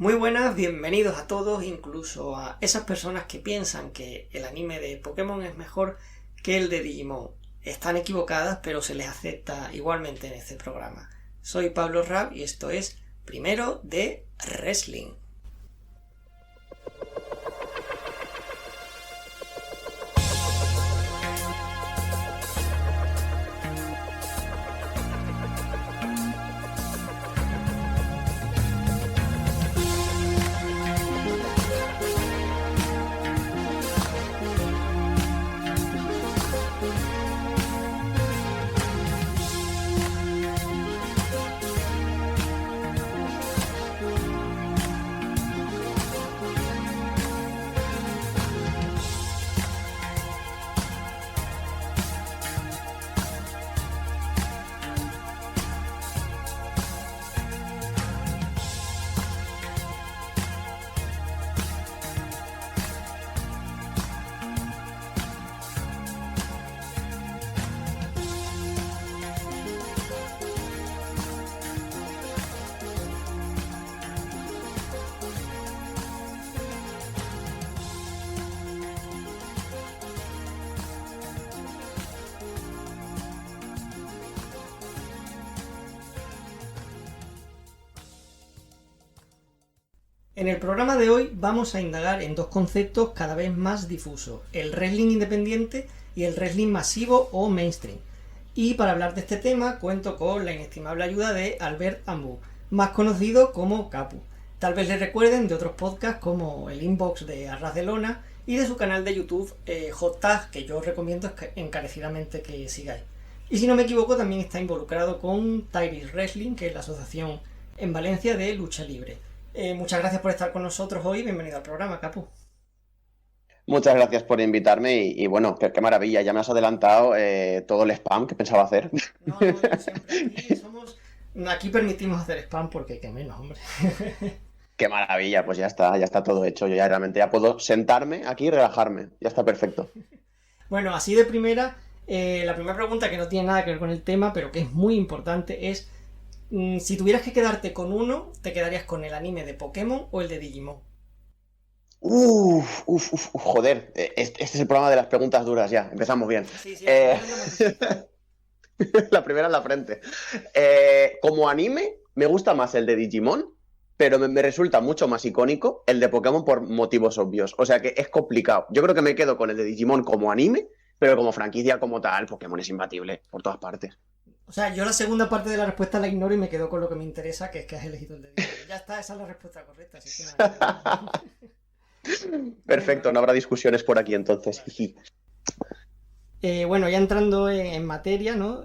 Muy buenas, bienvenidos a todos, incluso a esas personas que piensan que el anime de Pokémon es mejor que el de Digimon. Están equivocadas, pero se les acepta igualmente en este programa. Soy Pablo Rab y esto es Primero de Wrestling. En el programa de hoy vamos a indagar en dos conceptos cada vez más difusos, el wrestling independiente y el wrestling masivo o mainstream. Y para hablar de este tema cuento con la inestimable ayuda de Albert Ambú, más conocido como Capu. Tal vez le recuerden de otros podcasts como el Inbox de Arras de Lona y de su canal de YouTube Hot Tag, que yo os recomiendo encarecidamente que sigáis. Y si no me equivoco también está involucrado con Tairis Wrestling, que es la asociación en Valencia de lucha libre. Muchas gracias por estar con nosotros hoy. Bienvenido al programa, Capu. Muchas gracias por invitarme y bueno, qué maravilla, ya me has adelantado todo el spam que pensaba hacer. No, siempre aquí permitimos hacer spam porque qué menos, hombre. Qué maravilla, pues ya está todo hecho. Yo ya realmente ya puedo sentarme aquí y relajarme. Ya está perfecto. Bueno, así de primera, la primera pregunta que no tiene nada que ver con el tema, pero que es muy importante es: si tuvieras que quedarte con uno, ¿te quedarías con el anime de Pokémon o el de Digimon? Joder, este es el programa de las preguntas duras ya, empezamos bien. Sí, La primera en la frente. Como anime, me gusta más el de Digimon, pero me resulta mucho más icónico el de Pokémon por motivos obvios. O sea que es complicado. Yo creo que me quedo con el de Digimon como anime, pero como franquicia como tal, Pokémon es imbatible por todas partes. O sea, yo la segunda parte de la respuesta la ignoro y me quedo con lo que me interesa, que es que has elegido el de Digimon. Ya está, esa es la respuesta correcta, así que nada. Perfecto, no habrá discusiones por aquí entonces. Bueno, ya entrando en materia, ¿no?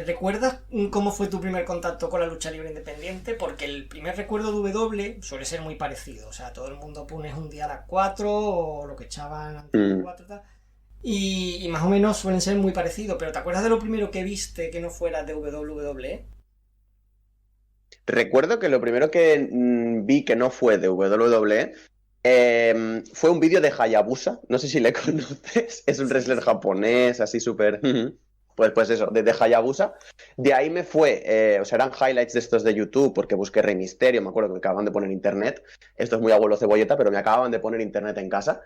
¿Recuerdas cómo fue tu primer contacto con la lucha libre independiente? Porque el primer recuerdo de W suele ser muy parecido. O sea, todo el mundo pone un día a las 4 o lo que echaban antes de las 4 y tal. Y más o menos suelen ser muy parecidos. Pero ¿te acuerdas de lo primero que viste que no fuera de WWE? Recuerdo que lo primero que vi que no fue de WWE fue un vídeo de Hayabusa. No sé si le conoces. Es un wrestler japonés, así súper... Pues eso, de Hayabusa. De ahí me fue, o sea, eran highlights de estos de YouTube, porque busqué Rey Misterio, me acuerdo que me acababan de poner internet. Esto es muy abuelo cebolleta, pero me acababan de poner internet en casa.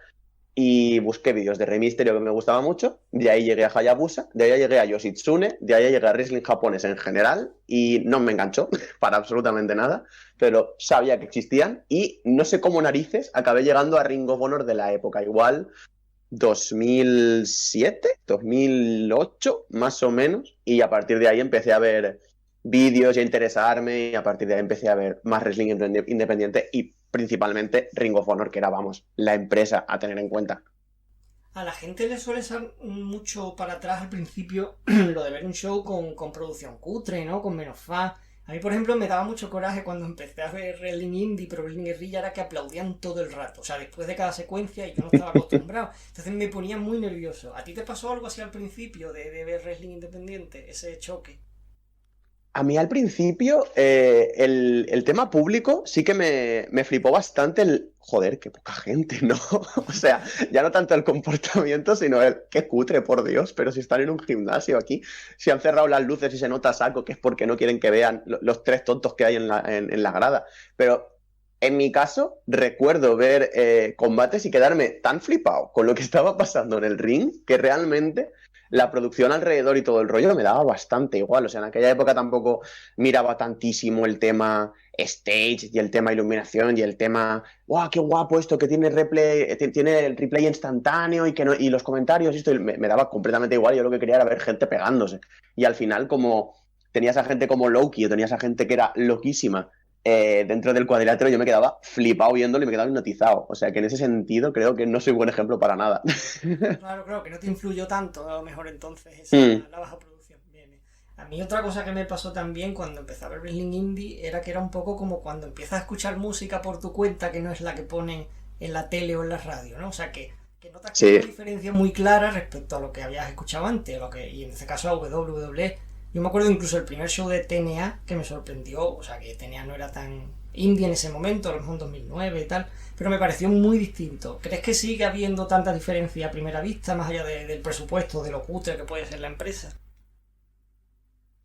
Y busqué vídeos de Rey Misterio que me gustaba mucho. De ahí llegué a Hayabusa, de ahí llegué a Yoshitsune, de ahí llegué a wrestling japonés en general. Y no me enganchó para absolutamente nada, pero sabía que existían. Y no sé cómo narices acabé llegando a Ring of Honor de la época. Igual 2007, 2008, más o menos, y a partir de ahí empecé a ver vídeos y a interesarme, y a partir de ahí empecé a ver más wrestling independiente y principalmente Ring of Honor, que era, vamos, la empresa a tener en cuenta. A la gente le suele ser mucho para atrás al principio lo de ver un show con producción cutre, ¿no? Con menos fans. A mí, por ejemplo, me daba mucho coraje cuando empecé a ver wrestling indie, pero wrestling guerrilla era que aplaudían todo el rato. O sea, después de cada secuencia, y yo no estaba acostumbrado. Entonces me ponía muy nervioso. ¿A ti te pasó algo así al principio de ver wrestling independiente? Ese choque. A mí al principio el tema público sí que me flipó bastante el... Joder, qué poca gente, ¿no? O sea, ya no tanto el comportamiento, sino el... Qué cutre, por Dios, pero si están en un gimnasio aquí, si han cerrado las luces y se nota a saco, que es porque no quieren que vean los tres tontos que hay en la grada. Pero En mi caso, recuerdo ver combates y quedarme tan flipado con lo que estaba pasando en el ring que realmente la producción alrededor y todo el rollo me daba bastante igual. O sea, en aquella época tampoco miraba tantísimo el tema stage y el tema iluminación y el tema, ¡guau, qué guapo esto que tiene replay, tiene el replay instantáneo y que no, y los comentarios y esto! Y me daba completamente igual. Yo lo que quería era ver gente pegándose. Y al final, como tenías a gente como Loki o tenías a gente que era loquísima dentro del cuadrilátero, yo me quedaba flipado viéndolo y me quedaba hipnotizado. O sea que en ese sentido creo que no soy buen ejemplo para nada. Claro, creo que no te influyó tanto, a lo mejor entonces Mm, la baja producción. Bien, bien. A mí otra cosa que me pasó también cuando empecé a ver Wrestling Indie era que era un poco como cuando empiezas a escuchar música por tu cuenta que no es la que ponen en la tele o en la radio, ¿no? O sea que notas que hay sí, una diferencia muy clara respecto a lo que habías escuchado antes, y en este caso a WWE. Yo me acuerdo incluso el primer show de TNA que me sorprendió, o sea que TNA no era tan indie en ese momento, a lo mejor en 2009 y tal, pero me pareció muy distinto. ¿Crees que sigue habiendo tanta diferencia a primera vista, más allá del presupuesto, de lo cutre que puede ser la empresa?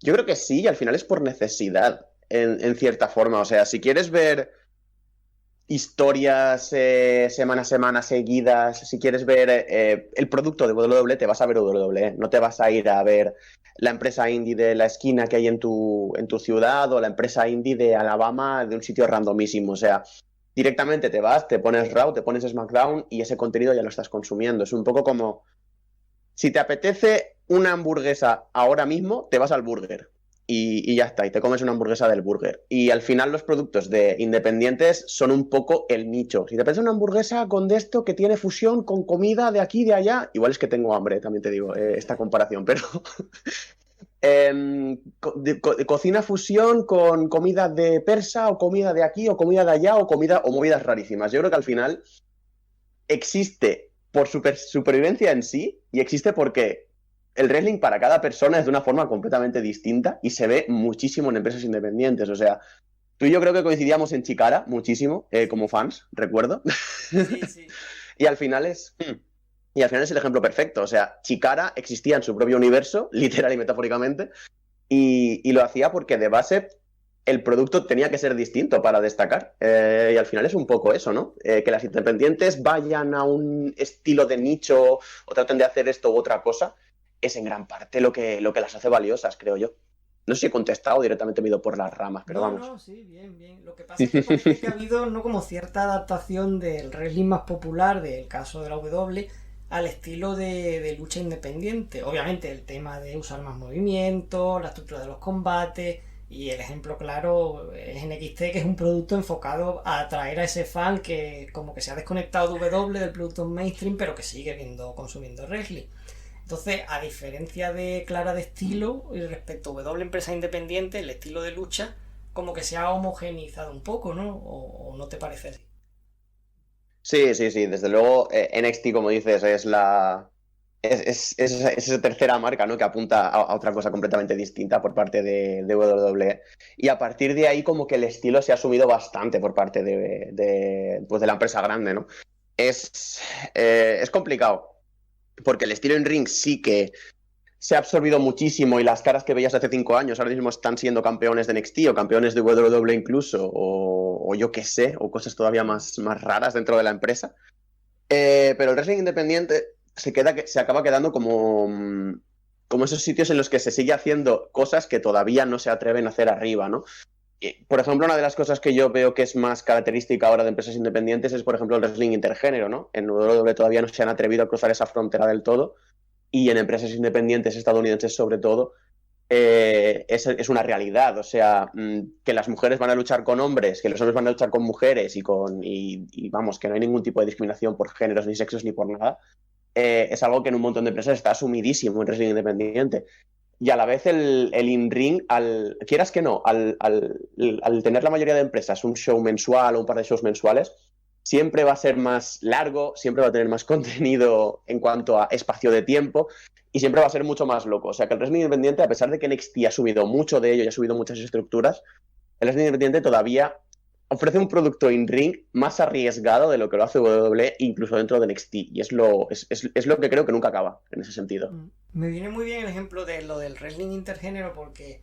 yo creo que sí, y al final es por necesidad, en cierta forma. O sea, si quieres ver historias semana a semana seguidas, si quieres ver el producto de WWE, te vas a ver WWE, no te vas a ir a ver la empresa indie de la esquina que hay en tu ciudad o la empresa indie de Alabama de un sitio randomísimo. O sea, directamente te vas, te pones Raw, te pones SmackDown y ese contenido ya lo estás consumiendo. Es un poco como si te apetece una hamburguesa ahora mismo, te vas al burger. Y ya está, y te comes una hamburguesa del burger. Y al final los productos de independientes son un poco el nicho. Si te apetece una hamburguesa con de esto que tiene fusión con comida de aquí y de allá, igual es que tengo hambre, también te digo, esta comparación, pero cocina fusión con comida de persa o comida de aquí o comida de allá o comida o movidas rarísimas. Yo creo que al final existe por supervivencia en sí y existe porque el wrestling para cada persona es de una forma completamente distinta y se ve muchísimo en empresas independientes. O sea, tú y yo creo que coincidíamos en Chikara muchísimo como fans, recuerdo. Sí, sí. y al final es... Y al final es el ejemplo perfecto. O sea, Chikara existía en su propio universo, literal y metafóricamente, y lo hacía porque de base el producto tenía que ser distinto para destacar. Y al final es un poco eso, ¿no? Que las independientes vayan a un estilo de nicho o traten de hacer esto u otra cosa, es en gran parte lo que las hace valiosas, creo yo. No sé si he contestado, directamente me he ido por las ramas, pero No, vamos. no, sí, bien, bien. Lo que pasa es que parece que ha habido no como cierta adaptación del wrestling más popular, del caso de la W, al estilo de lucha independiente. Obviamente el tema de usar más movimiento, la estructura de los combates y el ejemplo claro es NXT, que es un producto enfocado a atraer a ese fan que como que se ha desconectado de W del producto mainstream, pero que sigue viendo, consumiendo wrestling. Entonces, a diferencia de Clara de estilo y respecto a W empresa independiente, el estilo de lucha como que se ha homogeneizado un poco, ¿no? ¿O no te parece así? Sí, sí, sí, desde luego NXT, como dices, es la... Es esa tercera marca, ¿no? Que apunta a otra cosa completamente distinta por parte de WWE. Y a partir de ahí, como que el estilo se ha asumido bastante por parte pues de la empresa grande, ¿no? Es complicado, porque el estilo en ring sí que se ha absorbido muchísimo y las caras que veías hace 5 años ahora mismo están siendo campeones de NXT o campeones de WWE incluso, o yo qué sé, o cosas todavía más raras dentro de la empresa. Pero el wrestling independiente se acaba quedando como esos sitios en los que se sigue haciendo cosas que todavía no se atreven a hacer arriba, ¿no? Por ejemplo, una de las cosas que yo veo que es más característica ahora de empresas independientes es, por ejemplo, el wrestling intergénero, ¿no? En WWE todavía no se han atrevido a cruzar esa frontera del todo y en empresas independientes estadounidenses sobre todo es una realidad. O sea, que las mujeres van a luchar con hombres, que los hombres van a luchar con mujeres y vamos, que no hay ningún tipo de discriminación por géneros, ni sexos, ni por nada, es algo que en un montón de empresas está asumidísimo en wrestling independiente. Y a la vez el in-ring, quieras que no, al tener la mayoría de empresas un show mensual o un par de shows mensuales, siempre va a ser más largo, siempre va a tener más contenido en cuanto a espacio de tiempo y siempre va a ser mucho más loco. O sea que el wrestling independiente, a pesar de que NXT ha subido mucho de ello y ha subido muchas estructuras, el wrestling independiente todavía ofrece un producto in-ring más arriesgado de lo que lo hace WWE, incluso dentro de NXT. Y es lo que creo que nunca acaba en ese sentido. Me viene muy bien el ejemplo de lo del wrestling intergénero porque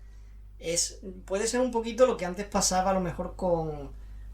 puede ser un poquito lo que antes pasaba a lo mejor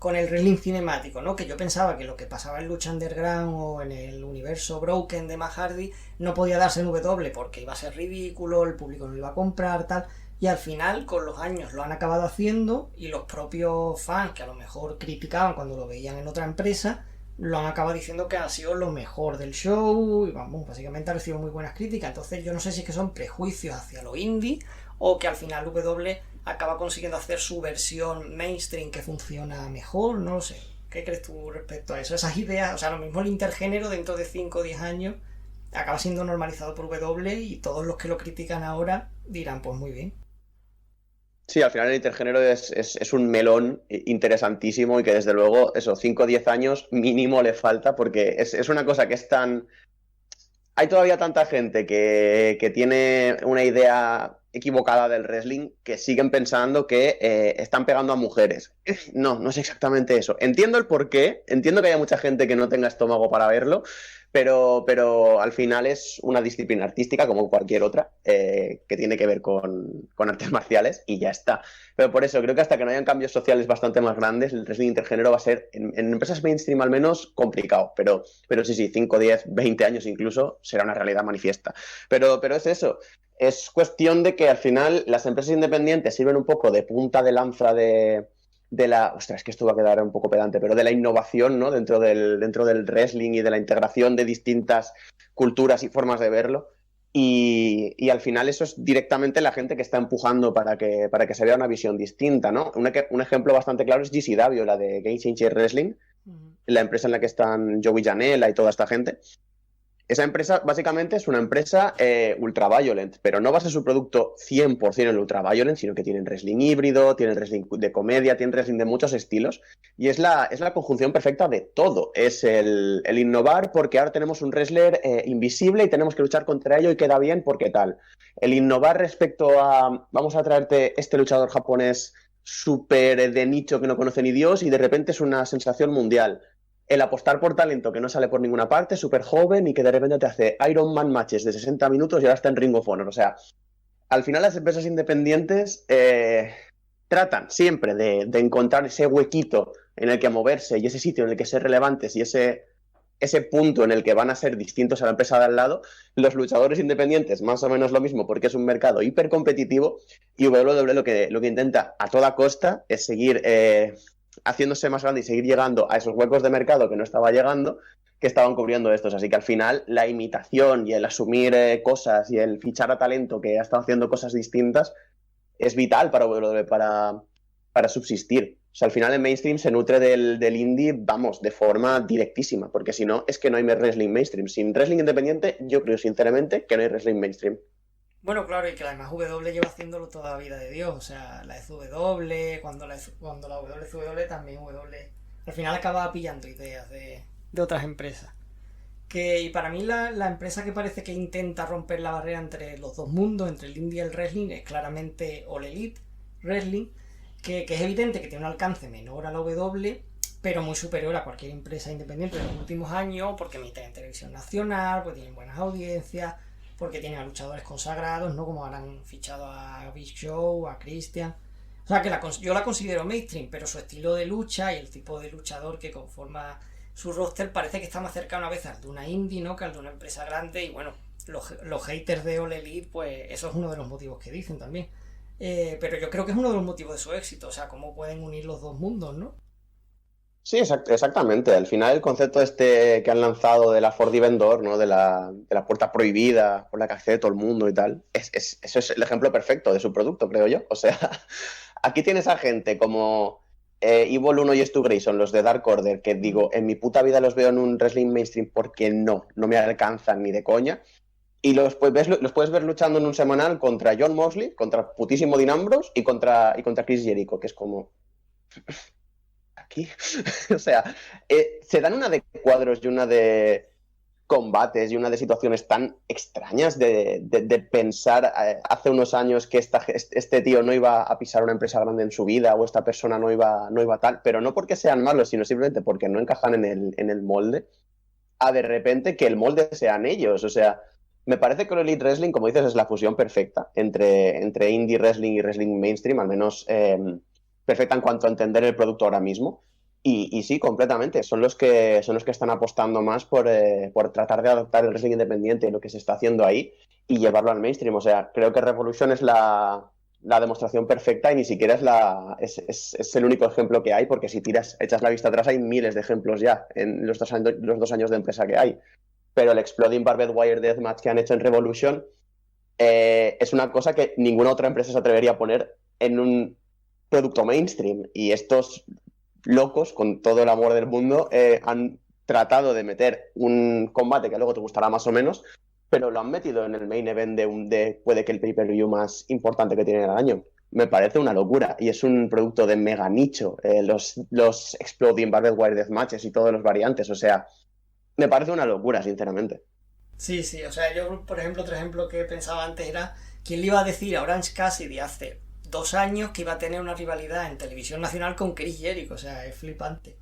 con el wrestling cinemático, ¿no? Que yo pensaba que lo que pasaba en Lucha Underground o en el universo Broken de Matt Hardy no podía darse en W porque iba a ser ridículo, el público no lo iba a comprar, tal. Y al final, con los años, lo han acabado haciendo y los propios fans, que a lo mejor criticaban cuando lo veían en otra empresa, lo han acabado diciendo que ha sido lo mejor del show y vamos, básicamente ha recibido muy buenas críticas. Entonces yo no sé si es que son prejuicios hacia lo indie o que al final W acaba consiguiendo hacer su versión mainstream que funciona mejor, no lo sé. ¿Qué crees tú respecto a eso? Esas ideas, o sea, lo mismo el intergénero dentro de 5 o 10 años acaba siendo normalizado por W y todos los que lo critican ahora dirán, pues muy bien. Sí, al final el intergénero es un melón interesantísimo y que desde luego, eso, 5 o 10 años mínimo le falta porque es una cosa que es tan... Hay todavía tanta gente que tiene una idea equivocada del wrestling que siguen pensando que están pegando a mujeres. No, no es exactamente eso. Entiendo el porqué, entiendo que haya mucha gente que no tenga estómago para verlo, pero al final es una disciplina artística como cualquier otra que tiene que ver con artes marciales y ya está. Pero por eso creo que hasta que no hayan cambios sociales bastante más grandes, el wrestling intergénero va a ser, en empresas mainstream al menos, complicado. Pero sí, 5, 10, 20 años incluso será una realidad manifiesta. Pero es eso. Es cuestión de que al final las empresas independientes sirven un poco de punta de lanza de la... Ostras, es que esto va a quedar un poco pedante, pero de la innovación, ¿no? Dentro del wrestling y de la integración de distintas culturas y formas de verlo. Y al final eso es directamente la gente que está empujando para que se vea una visión distinta, ¿no? Un ejemplo bastante claro es GCW, la de Game Changer Wrestling, la empresa en la que están Joey Janela y toda esta gente. Esa empresa básicamente es una empresa ultraviolent, pero no basa su producto 100% en el ultraviolent, sino que tienen wrestling híbrido, tienen wrestling de comedia, tienen wrestling de muchos estilos, y es la conjunción perfecta de todo. Es el innovar porque ahora tenemos un wrestler invisible y tenemos que luchar contra ello y queda bien porque tal. El innovar respecto a, vamos a traerte este luchador japonés súper de nicho que no conoce ni Dios y de repente es una sensación mundial. El apostar por talento que no sale por ninguna parte, súper joven y que de repente te hace Iron Man matches de 60 minutos y ahora está en Ring of Honor. O sea, al final las empresas independientes tratan siempre de encontrar ese huequito en el que moverse y ese sitio en el que ser relevantes y ese punto en el que van a ser distintos a la empresa de al lado. Los luchadores independientes, más o menos lo mismo, porque es un mercado hiper competitivo y WWE lo que intenta a toda costa es seguir... haciéndose más grande y seguir llegando a esos huecos de mercado que no estaba llegando, que estaban cubriendo estos. Así que al final la imitación y el asumir cosas y el fichar a talento que ha estado haciendo cosas distintas es vital para subsistir. O sea, al final el mainstream se nutre del indie, vamos, de forma directísima, porque si no, es que no hay wrestling mainstream. Sin wrestling independiente, yo creo sinceramente que no hay wrestling mainstream. Bueno, claro, y que además W lleva haciéndolo toda la vida de Dios, o sea, la SW, cuando la WCW también W, al final acaba pillando ideas de otras empresas. Y para mí la empresa que parece que intenta romper la barrera entre los dos mundos, entre el indie y el wrestling, es claramente All Elite Wrestling, que es evidente que tiene un alcance menor a la W, pero muy superior a cualquier empresa independiente de los últimos años, porque emiten en televisión nacional, porque tienen buenas audiencias, porque tienen a luchadores consagrados, ¿no? Como han fichado a Big Show, a Christian. O sea, que yo la considero mainstream, pero su estilo de lucha y el tipo de luchador que conforma su roster parece que está más cercano a veces al de una indie, ¿no? Que al de una empresa grande. Y bueno, los haters de All Elite, pues eso es uno de los motivos que dicen también. Pero yo creo que es uno de los motivos de su éxito. O sea, cómo pueden unir los dos mundos, ¿no? Sí, exactamente. Al final el concepto este que han lanzado de la Forbidden Door, ¿no? De la puerta prohibida por la que accede todo el mundo y tal, eso es el ejemplo perfecto de su producto, creo yo. O sea, aquí tienes a gente como Evil 1 y Stu Grayson, los de Dark Order, que digo, en mi puta vida los veo en un wrestling mainstream porque no me alcanzan ni de coña. Y los puedes ver luchando en un semanal contra John Moxley, contra putísimo Dean Ambrose y contra Chris Jericho, que es como... aquí. O sea, se dan una de cuadros y una de combates y una de situaciones tan extrañas de pensar hace unos años que este tío no iba a pisar una empresa grande en su vida o esta persona no iba tal, pero no porque sean malos, sino simplemente porque no encajan en el molde, a de repente que el molde sean ellos. O sea, me parece que el Elite Wrestling, como dices, es la fusión perfecta entre indie wrestling y wrestling mainstream, al menos perfecta en cuanto a entender el producto ahora mismo. Y sí, completamente. Son los que están apostando más por tratar de adaptar el wrestling independiente y lo que se está haciendo ahí y llevarlo al mainstream. O sea, creo que Revolution es la demostración perfecta y ni siquiera es el único ejemplo que hay, porque si echas la vista atrás, hay miles de ejemplos ya en los 2 años de empresa que hay. Pero el Exploding Barbed Wire Deathmatch que han hecho en Revolution es una cosa que ninguna otra empresa se atrevería a poner en un producto mainstream. Y estos locos, con todo el amor del mundo, han tratado de meter un combate que luego te gustará más o menos, pero lo han metido en el main event puede que el pay-per-view más importante que tienen al año. Me parece una locura y es un producto de mega nicho, los Exploding Barbed Wire Death Matches y todos los variantes, o sea, me parece una locura, sinceramente. Sí, sí, o sea, yo, por ejemplo, otro ejemplo que pensaba antes era, ¿quién le iba a decir a Orange Cassidy hace 2 años que iba a tener una rivalidad en televisión nacional con Chris Jericho? O sea, es flipante.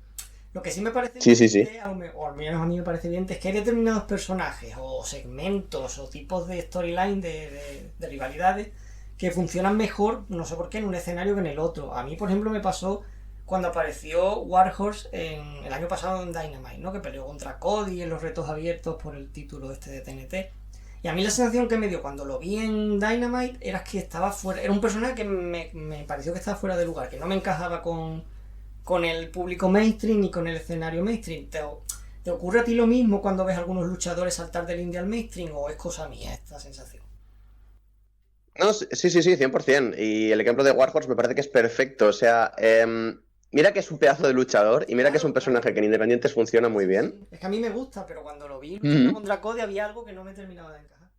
Lo que sí me parece Sí, bien, sí, sí. o al menos a mí me parece bien, es que hay determinados personajes o segmentos o tipos de storyline de rivalidades que funcionan mejor, no sé por qué, en un escenario que en el otro. A mí, por ejemplo, me pasó cuando apareció Warhorse el año pasado en Dynamite, ¿no? Que peleó contra Cody en los retos abiertos por el título este de TNT. Y a mí la sensación que me dio cuando lo vi en Dynamite era que estaba fuera. Era un personaje que me pareció que estaba fuera de lugar, que no me encajaba con el público mainstream ni con el escenario mainstream. ¿Te ocurre a ti lo mismo cuando ves a algunos luchadores saltar del indie al mainstream o es cosa mía esta sensación? No, sí, sí, sí, 100%. Y el ejemplo de Warhorse me parece que es perfecto. O sea, mira que es un pedazo de luchador y mira que es Claro, un claro. personaje que en Independientes funciona muy Sí, bien. sí. Es que a mí me gusta, pero cuando lo vi luchando Ujú. contra Cody había algo que no me terminaba de encajar.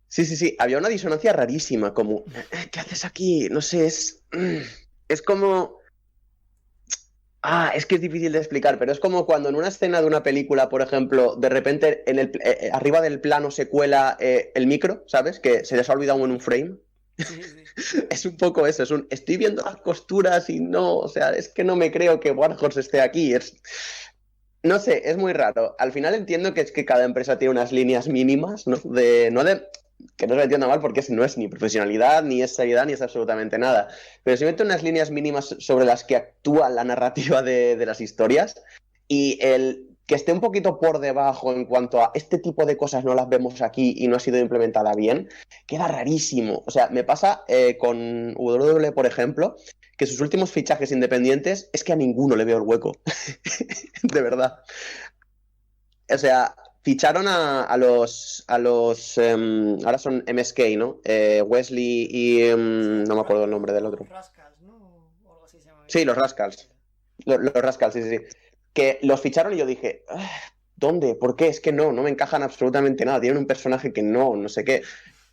Sí, sí, sí. Había una disonancia rarísima, como, ¿qué haces aquí? No sé, es como... es que es difícil de explicar, pero es como cuando en una escena de una película, por ejemplo, de repente arriba del plano se cuela el micro, ¿sabes? Que se les ha olvidado en un frame. Sí, sí. Es un poco eso, estoy viendo las costuras y no, o sea, es que no me creo que Warhorse esté aquí. No sé, es muy raro. Al final entiendo que es que cada empresa tiene unas líneas mínimas, ¿no? Que no se lo entienda mal porque no es ni profesionalidad, ni es seriedad, ni es absolutamente nada. Pero simplemente unas líneas mínimas sobre las que actúa la narrativa de las historias y el que esté un poquito por debajo en cuanto a este tipo de cosas no las vemos aquí y no ha sido implementada bien, queda rarísimo. O sea, me pasa con WWE, por ejemplo, que sus últimos fichajes independientes es que a ninguno le veo el hueco. De verdad. O sea, ficharon ahora son MSK, ¿no? Wesley y Sí, no me acuerdo el nombre del los otro. Rascals, ¿no? O algo así se llama Sí, bien. los Rascals. Los Rascals, sí, sí, sí. Que los ficharon y yo dije, ¿dónde? ¿Por qué? Es que no me encajan absolutamente nada. Tienen un personaje que no sé qué.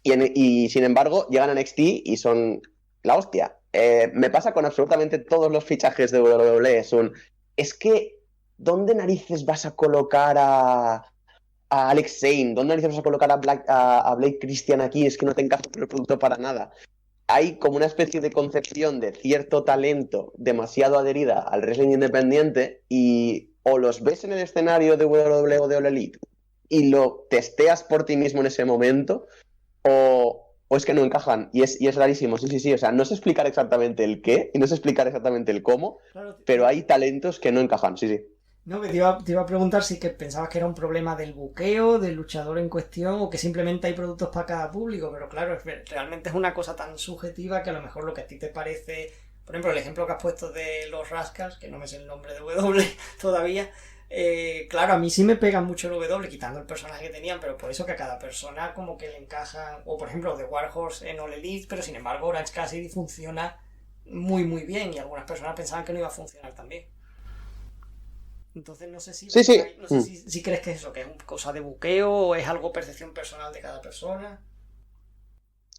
Y sin embargo, llegan a NXT y son la hostia. Me pasa con absolutamente todos los fichajes de WWE. Es que, ¿dónde narices vas a colocar a Alex Zane? ¿Dónde narices vas a colocar a Blake Christian aquí? Es que no te encaja con el producto para nada. Hay como una especie de concepción de cierto talento demasiado adherida al wrestling independiente y o los ves en el escenario de WWE o de All Elite y lo testeas por ti mismo en ese momento o es que no encajan y es rarísimo, sí, sí, sí, o sea, no sé explicar exactamente el qué y no sé explicar exactamente el cómo, Claro, pero hay talentos que no encajan, sí, sí. no, que te iba a preguntar si que pensabas que era un problema del buqueo, del luchador en cuestión, o que simplemente hay productos para cada público, pero claro, realmente es una cosa tan subjetiva que a lo mejor lo que a ti te parece, por ejemplo, el ejemplo que has puesto de los Rascals, que no me sé el nombre de W todavía, claro, a mí sí me pega mucho el W, quitando el personaje que tenían, pero por eso que a cada persona como que le encaja, o por ejemplo, de Warhorse en All Elite, pero sin embargo Orange Cassidy funciona muy muy bien y algunas personas pensaban que no iba a funcionar tan bien. Entonces no sé si Sí, ves que sí. hay, no sé si crees que es eso, que es una cosa de buqueo o es algo percepción personal de cada persona.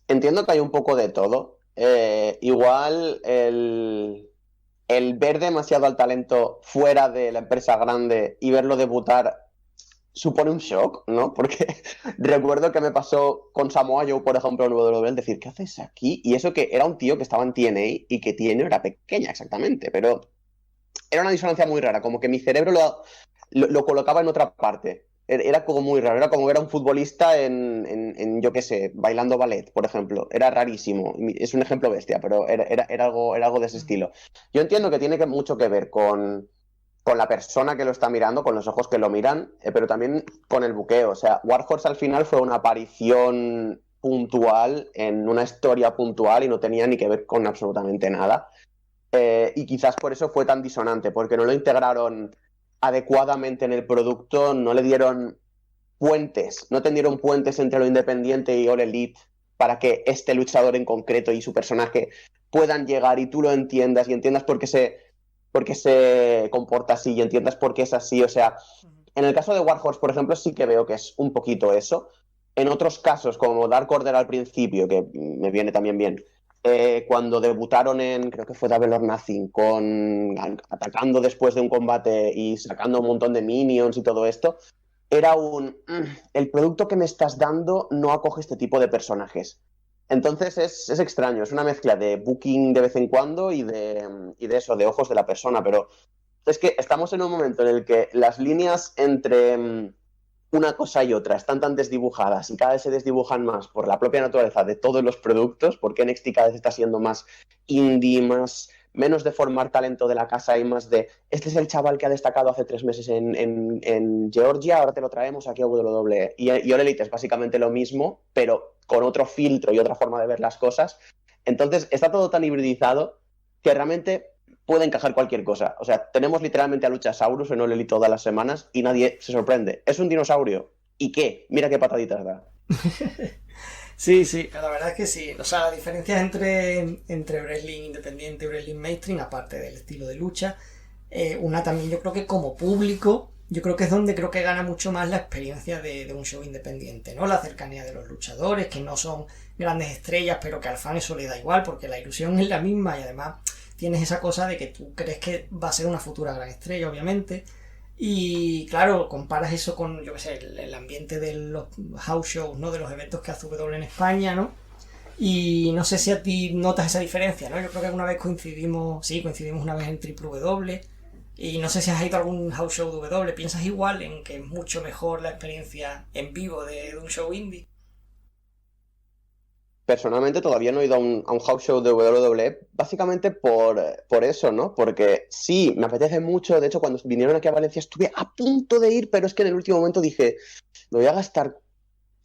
Entiendo que hay un poco de todo. Igual el ver demasiado al talento fuera de la empresa grande y verlo debutar supone un shock, ¿no? Porque recuerdo que me pasó con Samoa Joe, por ejemplo, en WWE, decir, ¿qué haces aquí? Y eso que era un tío que estaba en TNA y que TNA era pequeña exactamente, pero era una disonancia muy rara, como que mi cerebro lo colocaba en otra parte. Era como muy raro, era como ver a un futbolista yo qué sé, bailando ballet, por ejemplo. Era rarísimo. Es un ejemplo bestia, pero era algo de ese Ujú. estilo. Yo entiendo que tiene mucho que ver con la persona que lo está mirando, con los ojos que lo miran, pero también con el buqueo. O sea, Warhorse al final fue una aparición puntual en una historia puntual y no tenía ni que ver con absolutamente nada. Y quizás por eso fue tan disonante, porque no lo integraron adecuadamente en el producto, no le dieron puentes, no tendieron puentes entre lo independiente y All Elite para que este luchador en concreto y su personaje puedan llegar y tú lo entiendas y entiendas por qué se comporta así y entiendas por qué es así. O sea, en el caso de Warhorse, por ejemplo, sí que veo que es un poquito eso. En otros casos, como Dark Order al principio, que me viene también bien, cuando debutaron en, creo que fue Double or Nothing, atacando después de un combate y sacando un montón de minions y todo esto, era el producto que me estás dando no acoge este tipo de personajes. Entonces es extraño, es una mezcla de booking de vez en cuando y de eso, de ojos de la persona, pero es que estamos en un momento en el que las líneas entre una cosa y otra están tan desdibujadas y cada vez se desdibujan más por la propia naturaleza de todos los productos, porque NXT cada vez está siendo más indie, menos de formar talento de la casa y más de este es el chaval que ha destacado hace 3 meses en Georgia, ahora te lo traemos aquí a WWE. Y All Elite es básicamente lo mismo, pero con otro filtro y otra forma de ver las cosas. Entonces está todo tan hibridizado que realmente puede encajar cualquier cosa. O sea, tenemos literalmente a Luchasaurus en All Elite todas las semanas y nadie se sorprende. Es un dinosaurio. ¿Y qué? Mira qué pataditas da. Sí, sí, la verdad es que sí. O sea, la diferencia entre wrestling independiente y wrestling mainstream, aparte del estilo de lucha, una también yo creo que como público, yo creo que es donde creo que gana mucho más la experiencia de un show independiente, ¿no? La cercanía de los luchadores, que no son grandes estrellas, pero que al fan eso le da igual, porque la ilusión es la misma y además tienes esa cosa de que tú crees que va a ser una futura gran estrella, obviamente. Y claro, comparas eso con, yo qué sé, el ambiente de los house shows, ¿no? De los eventos que hace W en España, ¿no? Y no sé si a ti notas esa diferencia, ¿no? Yo creo que alguna vez coincidimos una vez en Triple W. Y no sé si has ido a algún house show de W. ¿Piensas igual en que es mucho mejor la experiencia en vivo de un show indie? Personalmente todavía no he ido a un house show de WWE, básicamente por eso, ¿no? Porque sí, me apetece mucho. De hecho, cuando vinieron aquí a Valencia estuve a punto de ir, pero es que en el último momento dije, me voy a gastar,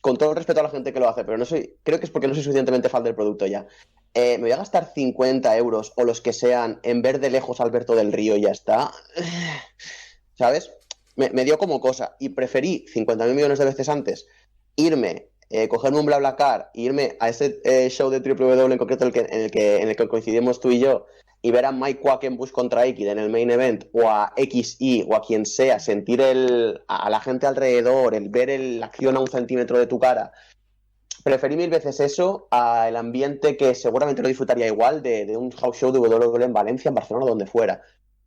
con todo el respeto a la gente que lo hace, pero creo que es porque no soy suficientemente fan del producto ya. Me voy a gastar 50 euros o los que sean en ver de lejos a Alberto del Río y ya está. ¿Sabes? Me dio como cosa y preferí 50.000 millones de veces antes irme, cogerme un BlaBlaCar, irme a ese show de WWE en concreto en el que coincidimos tú y yo y ver a Mike Quackenbush contra Aikid en el main event o a XI o a quien sea, sentir a la gente alrededor, el ver la acción a 1 centímetro de tu cara. Preferí 1000 veces eso al ambiente que seguramente lo disfrutaría igual de un house show de WWE en Valencia, en Barcelona, donde fuera.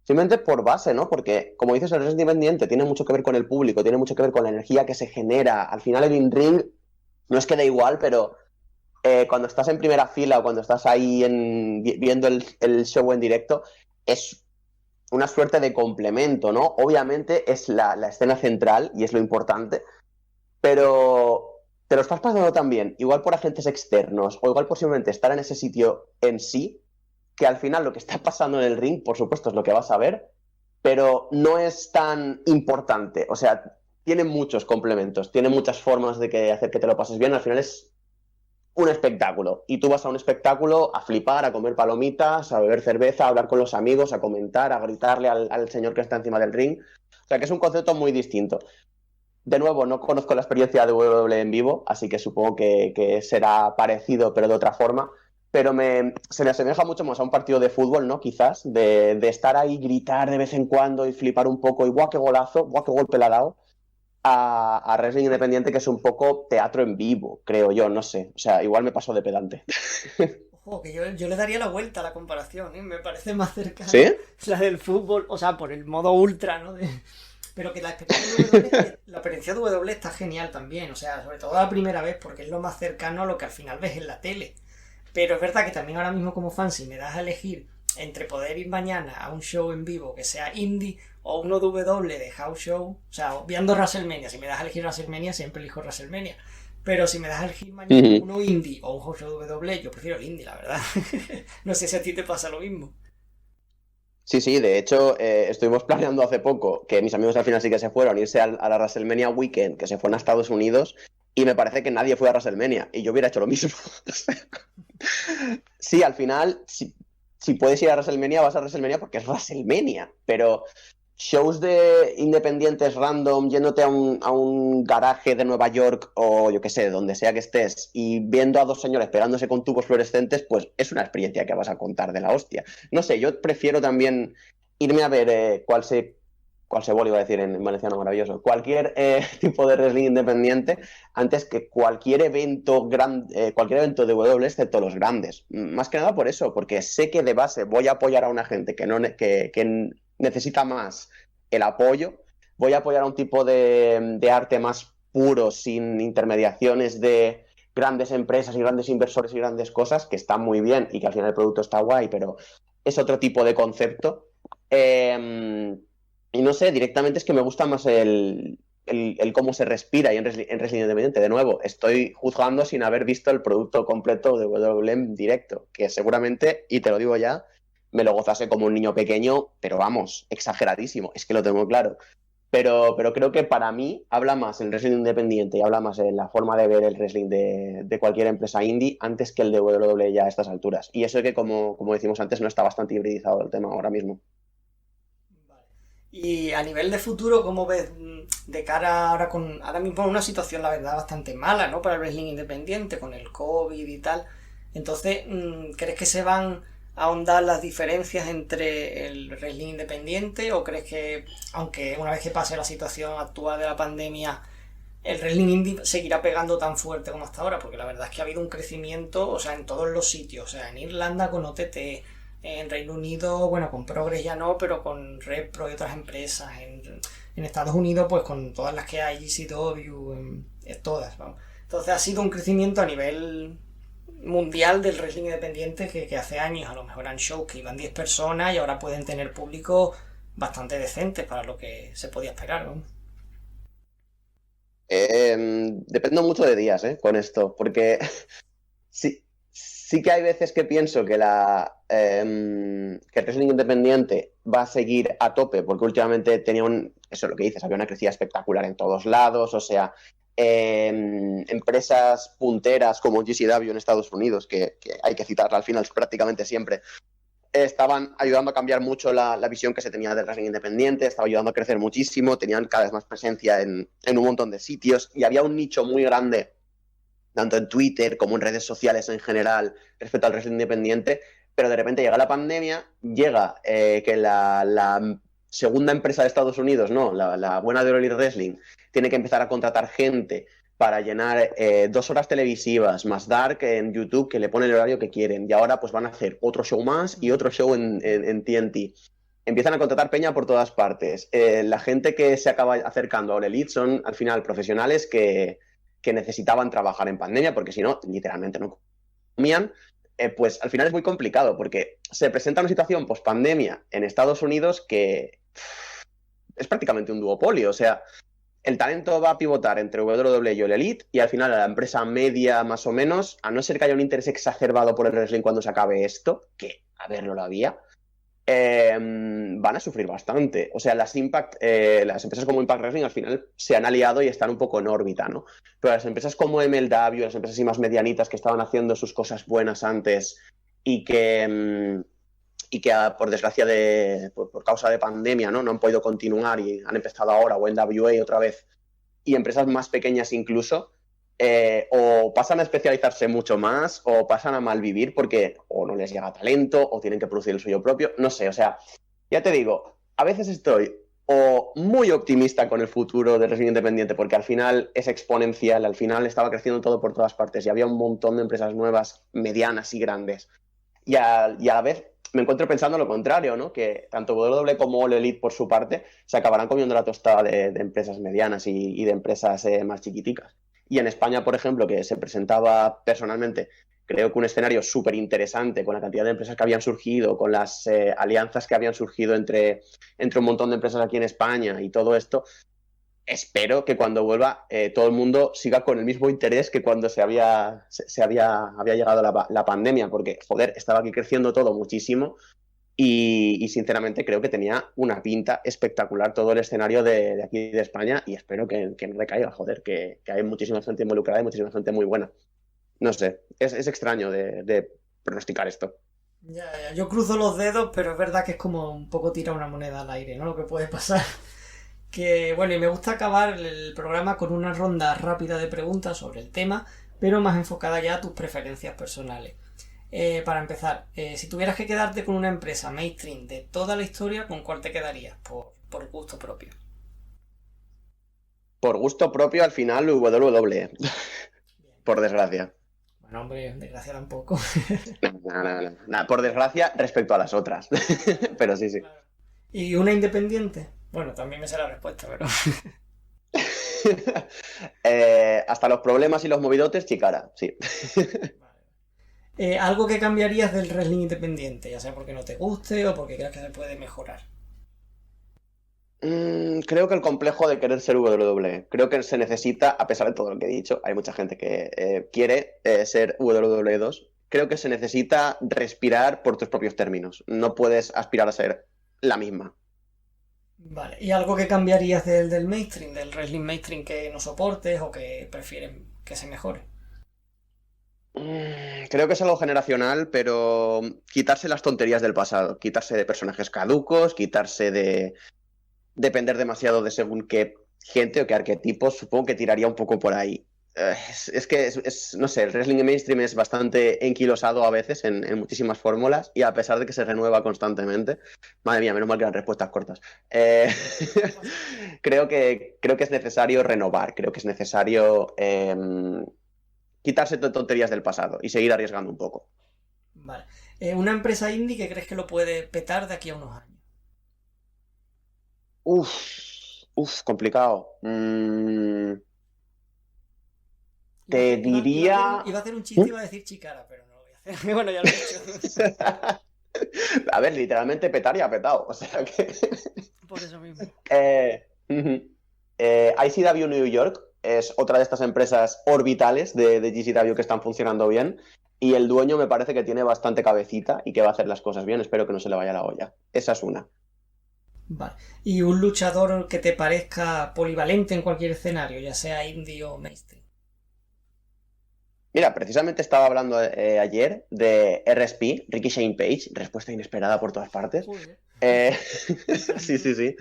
Simplemente por base, ¿no? Porque, como dices, el wrestling independiente tiene mucho que ver con el público, tiene mucho que ver con la energía que se genera. Al final el in-ring no es que da igual, pero cuando estás en primera fila o cuando estás ahí viendo el show en directo, es una suerte de complemento, ¿no? Obviamente es la escena central y es lo importante, pero te lo estás pasando también, igual por agentes externos o igual por simplemente estar en ese sitio en sí, que al final lo que está pasando en el ring, por supuesto, es lo que vas a ver, pero no es tan importante. O sea, tiene muchos complementos, tiene muchas formas de hacer que te lo pases bien. Al final es un espectáculo. Y tú vas a un espectáculo a flipar, a comer palomitas, a beber cerveza, a hablar con los amigos, a comentar, a gritarle al señor que está encima del ring. O sea, que es un concepto muy distinto. De nuevo, no conozco la experiencia de WWE en vivo, así que supongo que será parecido, pero de otra forma. Pero se me asemeja mucho más a un partido de fútbol, ¿no? Quizás, de estar ahí, gritar de vez en cuando y flipar un poco, y ¡guau, qué golazo! ¡Guau, qué golpe le ha dado! A wrestling independiente, que es un poco teatro en vivo, creo yo, no sé. O sea, igual me paso de pedante. Ojo, que yo le daría la vuelta a la comparación, ¿eh? Me parece más cercana ¿Sí? la del fútbol, o sea, por el modo ultra, ¿no? Pero que la experiencia de W está genial también, o sea, sobre todo la primera vez, porque es lo más cercano a lo que al final ves en la tele. Pero es verdad que también ahora mismo como fan, si me das a elegir entre poder ir mañana a un show en vivo que sea indie o uno de W de house show, o sea, obviando WrestleMania, si me das a elegir WrestleMania, siempre elijo WrestleMania. Pero si me das a elegir mañana uno indie o un house show de W, yo prefiero el indie, la verdad. No sé si a ti te pasa lo mismo. Sí, sí, de hecho, estuvimos planeando hace poco que mis amigos al final sí que se fueron, irse a la WrestleMania Weekend, que se fueron a Estados Unidos, y me parece que nadie fue a WrestleMania, y yo hubiera hecho lo mismo. Sí, al final, si puedes ir a WrestleMania, vas a WrestleMania porque es WrestleMania, pero shows de independientes random, yéndote a un garaje de Nueva York o yo qué sé, donde sea que estés, y viendo a dos señores pegándose con tubos fluorescentes, pues es una experiencia que vas a contar de la hostia. No sé, yo prefiero también irme a ver cuál se iba a decir en valenciano maravilloso, cualquier tipo de wrestling independiente antes que cualquier evento de W, excepto los grandes. Más que nada por eso, porque sé que de base voy a apoyar a una gente que necesita más el apoyo, voy a apoyar a un tipo de arte más puro, sin intermediaciones de grandes empresas y grandes inversores y grandes cosas, que están muy bien y que al final el producto está guay, pero es otro tipo de concepto. Y no sé, directamente es que me gusta más el cómo se respira y en Wrestling Independiente. De nuevo, estoy juzgando sin haber visto el producto completo de WWE en directo, que seguramente, y te lo digo ya, me lo gozase como un niño pequeño, pero vamos, exageradísimo, es que lo tengo claro. Pero creo que para mí habla más el wrestling independiente y habla más en la forma de ver el wrestling de cualquier empresa indie antes que el de WWE ya a estas alturas. Y eso es que, como decimos antes, no está bastante hibridizado el tema ahora mismo. Vale. Y a nivel de futuro, ¿cómo ves de cara ahora con ahora mismo una situación, la verdad, bastante mala, ¿no? Para el wrestling independiente, con el COVID y tal. Entonces, ¿crees que se van a ahondar las diferencias entre el wrestling independiente o crees que, aunque una vez que pase la situación actual de la pandemia, el wrestling indie seguirá pegando tan fuerte como hasta ahora? Porque la verdad es que ha habido un crecimiento, o sea, en todos los sitios, o sea, en Irlanda con OTT, en Reino Unido, bueno, con Progress ya no, pero con RedPro y otras empresas, en Estados Unidos, pues con todas las que hay, GCW, todas, vamos. Entonces ha sido un crecimiento a nivel mundial del wrestling independiente que hace años a lo mejor eran shows que iban 10 personas y ahora pueden tener público bastante decentes para lo que se podía esperar, ¿no? Dependo mucho de días, con esto, porque sí, sí que hay veces que pienso que el wrestling independiente va a seguir a tope, porque últimamente eso es lo que dices, había una crecida espectacular en todos lados, o sea, empresas punteras como GCW en Estados Unidos, que hay que citarla al final prácticamente siempre, estaban ayudando a cambiar mucho la visión que se tenía del wrestling independiente, estaba ayudando a crecer muchísimo, tenían cada vez más presencia en un montón de sitios y había un nicho muy grande tanto en Twitter como en redes sociales en general, respecto al wrestling independiente, pero de repente llega la pandemia, llega que la segunda empresa de Estados Unidos, no, la buena de All Elite Wrestling, tiene que empezar a contratar gente para llenar 2 horas televisivas, más Dark en YouTube, que le pone el horario que quieren, y ahora pues van a hacer otro show más y otro show en TNT. Empiezan a contratar peña por todas partes. La gente que se acaba acercando a All Elite son al final profesionales que necesitaban trabajar en pandemia, porque si no, literalmente no comían, pues al final es muy complicado, porque se presenta una situación post-pandemia en Estados Unidos que es prácticamente un duopolio, o sea, el talento va a pivotar entre WWE y All Elite, y al final a la empresa media más o menos, a no ser que haya un interés exacerbado por el wrestling cuando se acabe esto, que a ver, no lo había, van a sufrir bastante. O sea, las empresas como Impact Wrestling al final se han aliado y están un poco en órbita, ¿no? Pero las empresas como MLW, las empresas así más medianitas que estaban haciendo sus cosas buenas antes y que por desgracia por causa de pandemia, ¿no? No han podido continuar y han empezado ahora, o NWA otra vez, y empresas más pequeñas incluso, o pasan a especializarse mucho más o pasan a malvivir porque o no les llega talento o tienen que producir el suyo propio, no sé, o sea, ya te digo, a veces estoy o muy optimista con el futuro del wrestling independiente porque al final es exponencial, al final estaba creciendo todo por todas partes y había un montón de empresas nuevas, medianas y grandes, y a la vez me encuentro pensando lo contrario, ¿no? Que tanto WWE como All Elite por su parte se acabarán comiendo la tostada de empresas medianas y de empresas más chiquiticas. Y en España, por ejemplo, que se presentaba personalmente, creo que un escenario súper interesante con la cantidad de empresas que habían surgido, con las alianzas que habían surgido entre un montón de empresas aquí en España y todo esto, espero que cuando vuelva todo el mundo siga con el mismo interés que cuando había llegado la pandemia, porque, joder, estaba aquí creciendo todo muchísimo Y sinceramente creo que tenía una pinta espectacular todo el escenario de aquí de España y espero que no decaiga, joder, que hay muchísima gente involucrada y muchísima gente muy buena. No sé, es extraño de pronosticar esto. Ya, yo cruzo los dedos, pero es verdad que es como un poco tirar una moneda al aire, ¿no? Lo que puede pasar. Que bueno, y me gusta acabar el programa con una ronda rápida de preguntas sobre el tema, pero más enfocada ya a tus preferencias personales. Para empezar, si tuvieras que quedarte con una empresa mainstream de toda la historia, ¿con cuál te quedarías? Por gusto propio. Por gusto propio, al final, WWE, Bien. por desgracia. Bueno, hombre, desgracia tampoco. No, no, no, no. Por desgracia, respecto a las otras. Pero sí, sí. Claro. ¿Y una independiente? Bueno, también me sé la respuesta, pero... Hasta los problemas y los movidotes, Chikara, sí. Vale. Algo que cambiarías del wrestling independiente, ya sea porque no te guste o porque creas que se puede mejorar. Creo que el complejo de querer ser WWE. Creo que se necesita, a pesar de todo lo que he dicho, hay mucha gente que quiere ser WWE 2. Creo que se necesita respirar por tus propios términos. No puedes aspirar a ser la misma. Vale, ¿y algo que cambiarías del mainstream, del wrestling mainstream que no soportes o que prefieren que se mejore? Creo que es algo generacional, pero quitarse las tonterías del pasado, quitarse de personajes caducos, quitarse de depender demasiado de según qué gente o qué arquetipos, supongo que tiraría un poco por ahí. Es que, no sé, el wrestling mainstream es bastante enquilosado a veces en muchísimas fórmulas y a pesar de que se renueva constantemente, madre mía, menos mal que eran respuestas cortas. Creo que es necesario renovar, creo que es necesario quitarse de tonterías del pasado y seguir arriesgando un poco. Vale. Una empresa indie que crees que lo puede petar de aquí a unos años. Uf, complicado. Te diría... Iba a hacer un chiste, iba a decir Chikara, pero no lo voy a hacer. Bueno, ya lo he hecho. A ver, literalmente petar y ha petado. O sea que. Por eso mismo. ICW New York es otra de estas empresas orbitales de GCW que están funcionando bien. Y el dueño me parece que tiene bastante cabecita y que va a hacer las cosas bien. Espero que no se le vaya la olla. Esa es una. Vale. ¿Y un luchador que te parezca polivalente en cualquier escenario, ya sea indie o mainstream? Mira, precisamente estaba hablando ayer de RSP, Ricky Shane Page, respuesta inesperada por todas partes. Sí, sí, sí.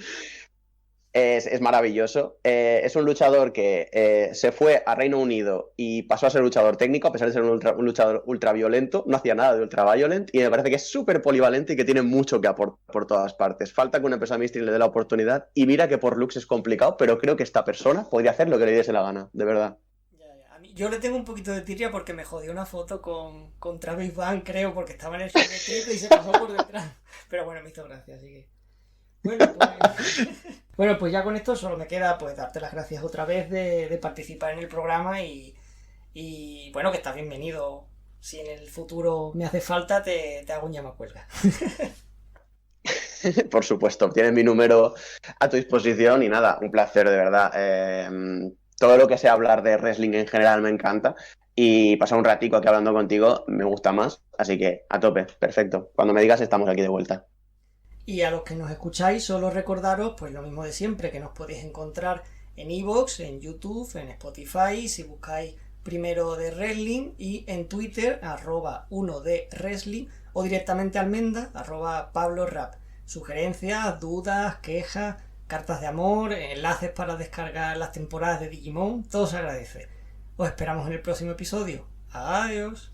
Es maravilloso. Es un luchador que se fue a Reino Unido y pasó a ser luchador técnico, a pesar de ser un luchador ultraviolento. No hacía nada de ultraviolent y me parece que es súper polivalente y que tiene mucho que aportar por todas partes. Falta que una empresa mainstream le dé la oportunidad y mira que por looks es complicado, pero creo que esta persona podría hacer lo que le diese la gana, de verdad. Yo le tengo un poquito de tirria porque me jodió una foto con Travis Van, creo, porque estaba en el triple y se pasó por detrás. Pero bueno, me hizo gracia, así que... Bueno, pues ya con esto solo me queda pues darte las gracias otra vez de participar en el programa y bueno, que estás bienvenido. Si en el futuro me hace falta, te hago un llamacuelga. Por supuesto, tienes mi número a tu disposición y nada, un placer de verdad. Todo lo que sea hablar de wrestling en general me encanta y pasar un ratico aquí hablando contigo me gusta más, así que a tope, perfecto. Cuando me digas estamos aquí de vuelta. Y a los que nos escucháis, solo recordaros pues lo mismo de siempre, que nos podéis encontrar en iVoox, en YouTube, en Spotify, si buscáis Primero de Wrestling y en Twitter, @1de-wrestling o directamente Almenda, @PabloRap. Sugerencias, dudas, quejas, cartas de amor, enlaces para descargar las temporadas de Digimon, todo se agradece. Os esperamos en el próximo episodio. Adiós.